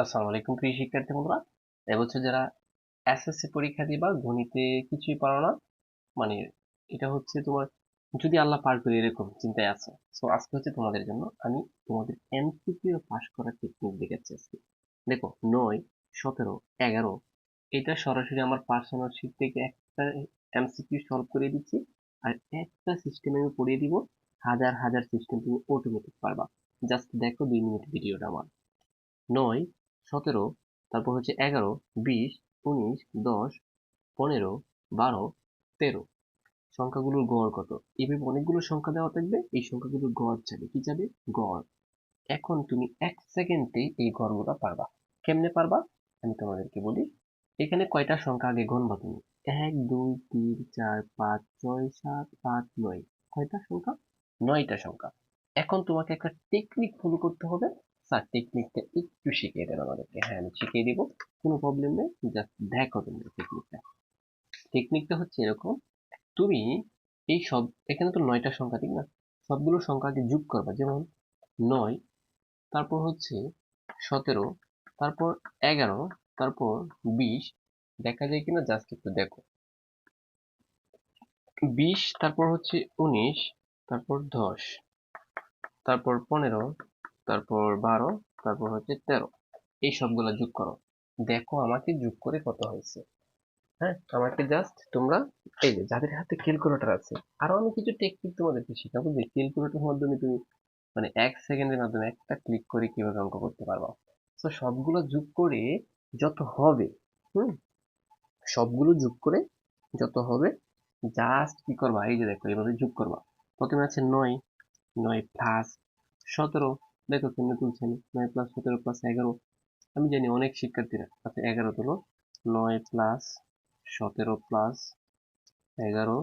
আসসালামু আলাইকুম প্রিয় শিক্ষার্থী বন্ধুরা। এবছর যারা এসএসসি পরীক্ষা দিবা গণিতে কিছুই পারো না, মানে এটা হচ্ছে তোমার যদি আল্লাহ পার করে এরকম চিন্তায় আছে। সো আজকে হচ্ছে তোমাদের জন্য আমি তোমাদের এমসিকিউ পাস করার টেকনিক দেখাচ্ছি আজকে। দেখো 9, 17, 11 এটা সরাসরি আমার পার্সোনাল শিট থেকে একটা এমসিকিউ সলভ করে দিচ্ছি, আর একটা সিস্টেম আমি পড়িয়ে দিব। হাজার হাজার সিস্টেম তুমি অটোমেটিক পারবা। জাস্ট দেখো 2 মিনিট ভিডিওটা আমার। 9, 17, তারপর হচ্ছে 11, 20, 19, 10, 15, 12, 13 সংখ্যাগুলোর গড় কত? এভাবে অনেকগুলো সংখ্যা দেওয়া থাকবে, এই সংখ্যাগুলোর গড় চাবে। কি চাবে? গড়। এখন তুমি 1 সেকেন্ডে এই গড়গুলো পারবা। কেমনে পারবা আমি তোমাদেরকে বলি। এখানে কয়টা সংখ্যা আগে গণবা তুমি? 1, 2, 3, 4, 5, 6, 7, 8, 9। কয়টা সংখ্যা? 9টা সংখ্যা। এখন তোমাকে একটা টেকনিক ফলো করতে হবে। স্যার টেকনিকটা একটু শিখিয়ে দেন আমাদেরকে। হ্যাঁ আমি শিখিয়ে দিব, কোনো প্রবলেম নেই। জাস্ট দেখো তুমি টেকনিকটা। টেকনিকটা হচ্ছে এরকম। তুমি এই সব, এখানে তো 9টা সংখ্যা ঠিক না? সবগুলো সংখ্যা আগে যোগ করবা। যেমন 9, তারপর হচ্ছে 17, তারপর 11, তারপর 20। দেখা যায় কিনা জাস্ট একটু দেখো। 20, তারপর হচ্ছে 19, তারপর 10, তারপর 15, তারপর 12, তারপর হচ্ছে 13। এই সবগুলা যোগ করো। দেখো আমাকে যোগ করে কত হয়েছে। হ্যাঁ আমাকে জাস্ট তোমরা এই যে যাদের হাতে ক্যালকুলেটর আছে, আরো আমি কিছু টেকনিক তোমাদেরকে শেখাবো যে ক্যালকুলেটরের মাধ্যমে তুমি মানে 1 সেকেন্ডের মাধ্যমে একটা ক্লিক করে কিভাবে অঙ্ক করতে পারবা। তো সবগুলো যোগ করে যত হবে, হুম, সবগুলো যোগ করে যত হবে, জাস্ট কি করবা, এই যে দেখো এইভাবে যোগ করবা। প্রথমে আছে 9, 9 প্লাস 17। দেখো কেমনে তুলছেন, 9 প্লাস 17 প্লাস 11। আমি জানি অনেক শিক্ষার্থীরা আচ্ছা 11 তুলো। 9 প্লাস 17 প্লাস 11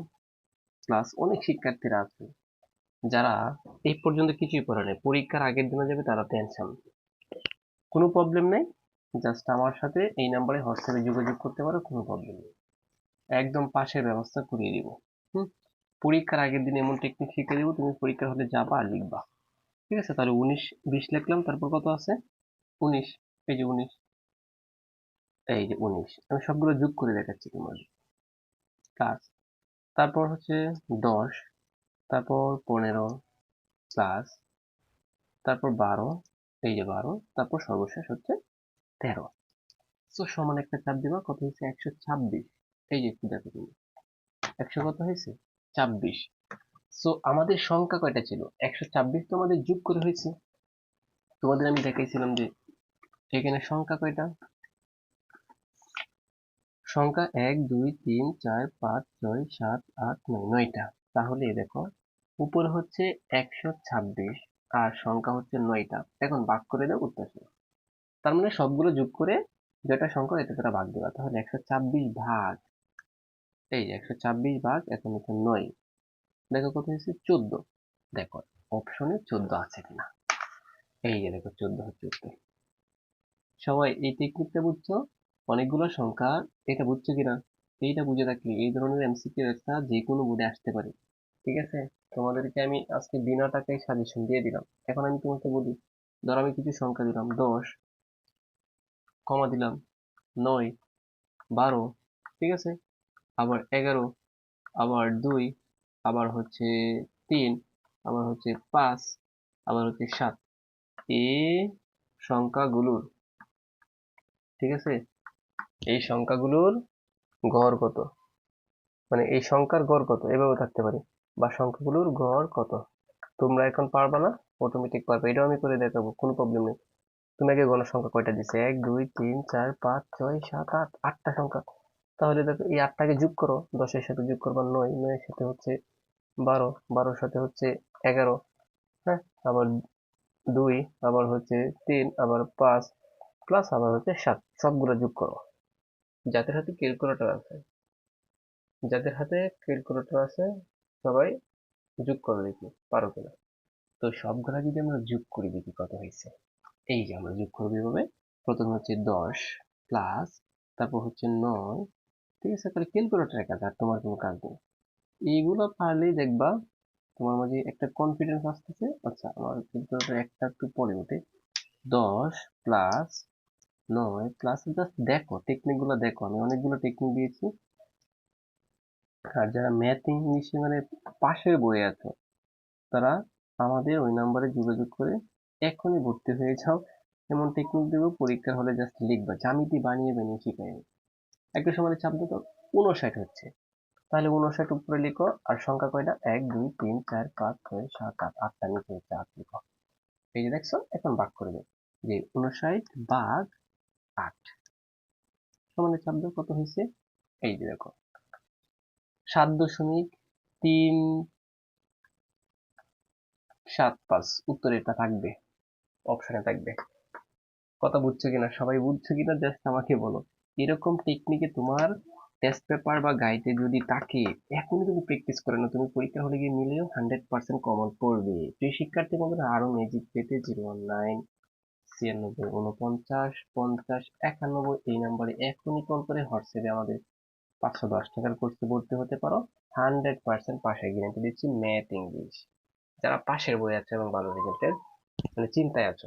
প্লাস, অনেক শিক্ষার্থীরা আছে যারা এই পর্যন্ত কিছুই পড়ে নাই, পরীক্ষার আগের দিনে যাবে তারা টেনশন। কোনো প্রবলেম নেই, জাস্ট আমার সাথে এই নাম্বারে হোয়াটসঅ্যাপে যোগাযোগ করতে পারো, কোনো প্রবলেম নেই। একদম পাশের ব্যবস্থা করিয়ে দিব। হুম। পরীক্ষার আগের দিন এমন টেকনিক শিখিয়ে দিব, তুমি পরীক্ষার হলে যাবা আর লিখবা। ঠিক আছে, তাহলে 19, 20 লিখলাম, তারপর কত আছে? 19। এই যে 19, এই যে 19 আমি সবগুলো যোগ করে দেখাচ্ছি তোমার কাজ। তারপর হচ্ছে 10, তারপর 15 প্লাস, তারপর 12, এই যে 12, তারপর সর্বশেষ হচ্ছে 13। তো সমান একটা চাপ দিবা, কত হয়েছে? 126। এই যে একটু দেখো তুমি, 100 কত হয়েছে? 26। সো আমাদের সংখ্যা কয়টা ছিল? 126 তো আমাদের যোগ করে হয়েছে। তোমাদের আমি দেখাইছিলাম যে এখানে সংখ্যা কয়টা? সংখ্যা 1, 2, 3, 4, 5, 6, 7, 8, 9, 9টা। তাহলে দেখো উপরে হচ্ছে 126 আর সংখ্যা হচ্ছে 9টা। এখন ভাগ করে দাও উত্তর আসবে। তার মানে সবগুলো যোগ করে যেটা সংখ্যা এটা তারা ভাগ দেবা, তাহলে 126 ভাগ, এই যে 126 ভাগ এখন হচ্ছে 9। দেখো কত হয়েছে? 14। দেখো অপশনে 14 আছে কিনা। এই যে দেখো 14 হচ্ছে উত্তর। সবাই এই টেকনিকটা বুঝছো? অনেকগুলো সংখ্যা, এটা বুঝছো কিনা? এইটা বুঝে থাকলে এই ধরনের এমসিকিউ একটা যে কোনো বোর্ডে আসতে পারে। ঠিক আছে, তোমাদেরকে আমি আজকে বিনা টাকায় সাজেশন দিয়ে দিলাম। এখন আমি তোমাকে বলি, ধর আমি কিছু সংখ্যা দিলাম 10, কমা দিলাম 9, 12, ঠিক আছে, আবার 11, আবার 2, আবার হচ্ছে 3, আবার হচ্ছে 5, আবার হচ্ছে 7। এই সংখ্যাগুলোর, ঠিক আছে, এই সংখ্যাগুলোর গড় কত? মানে এই সংখ্যার গড় কত এভাবে থাকতে পারে, বা সংখ্যাগুলোর গড় কত। তোমরা এখন পারবা না, অটোমেটিক পারবে, এটাও আমি করে দেখাবো, কোনো প্রবলেম নেই। তুমি আগে গণসংখ্যা কয়টা দিছে? 1, 2, 3, 4, 5, 6, 7, 8, 8টা সংখ্যা। তাহলে দেখো এই 8টাকে যোগ করো, 10-এর সাথে যোগ করবা 9, 9-এর সাথে হচ্ছে 12, 12-এর সাথে হচ্ছে 11, হ্যাঁ, আবার 2, আবার হচ্ছে 3, আবার 5, প্লাস আবার হচ্ছে 7। সবগুলো যোগ করো। যাদের হাতে ক্যালকুলেটর আছে, যাদের হাতে ক্যালকুলেটর আছে সবাই যোগ করো, দেখি পারো কিনা। তো সবগুলা যদি আমরা যোগ করি দেখি কত হয়েছে। এই যে আমরা যোগ করবো এভাবে। প্রথমে হচ্ছে 10 প্লাস, তারপর হচ্ছে 9। ঠিক আছে, তাহলে ক্যালকুলেটরের কাজ, আর তোমার কোনো কাজ নেই। এইগুলো পারলেই দেখবা তোমার মাঝে একটা কনফিডেন্স আসতেছে। আচ্ছা আমার ক্যালকুলেটর একটা একটু পরে ওঠে। 10 প্লাস নয় প্লাস, জাস্ট দেখো টেকনিক গুলো দেখো, আমি অনেকগুলো টেকনিক দিয়েছি। আর যারা ম্যাথ ইংলিশে মানে পাশের বই আছে, তারা আমাদের ওই নাম্বারে যোগাযোগ করে এখনই ভর্তি হয়ে যাও। এমন টেকনিক দেবো, পরীক্ষার হলে জাস্ট লিখবা, জ্যামিতি বানিয়ে বানিয়ে শিখাই। একটা সময় চাপ দিত 59 হচ্ছে, তাহলে 59 উপরে লিখো, আর সংখ্যা কয়টা, 1 2 3 4 5 6 7 8, 8টা নিচে হচ্ছে 8 লিখো। এই যে দেখছো, এখন ভাগ করে দেবো, যে 59/8 সমানে চাপ দাও, কত হয়েছে? এই যে দেখো, 7.375 উত্তর এটা থাকবে, অপশনে থাকবে। কথা বুঝছো কিনা, সবাই বুঝছো কিনা জাস্ট আমাকে বলো। এরকম টেকনিকে তোমার টেস্ট পেপার বা গাইডে যদি থাকে, এখনই তুমি প্র্যাকটিস করে না, তুমি পরীক্ষা হলে গিয়ে মিলেও 100% কমন পড়বে। প্রিয় শিক্ষার্থী বন্ধুরা, আরো ম্যাজিক পেতে 019 96 50 50 91 এই নাম্বারে এখনই কল করে হোয়াটসঅ্যাপে আমাদের 510 টাকার কোর্সে ভর্তি হতে পারো। 100% পাশে গ্যারান্টি দিচ্ছি, ম্যাথ ইংলিশ। যারা পাশের বই আছে এবং ভালো রেজাল্টের মানে চিন্তায় আছো,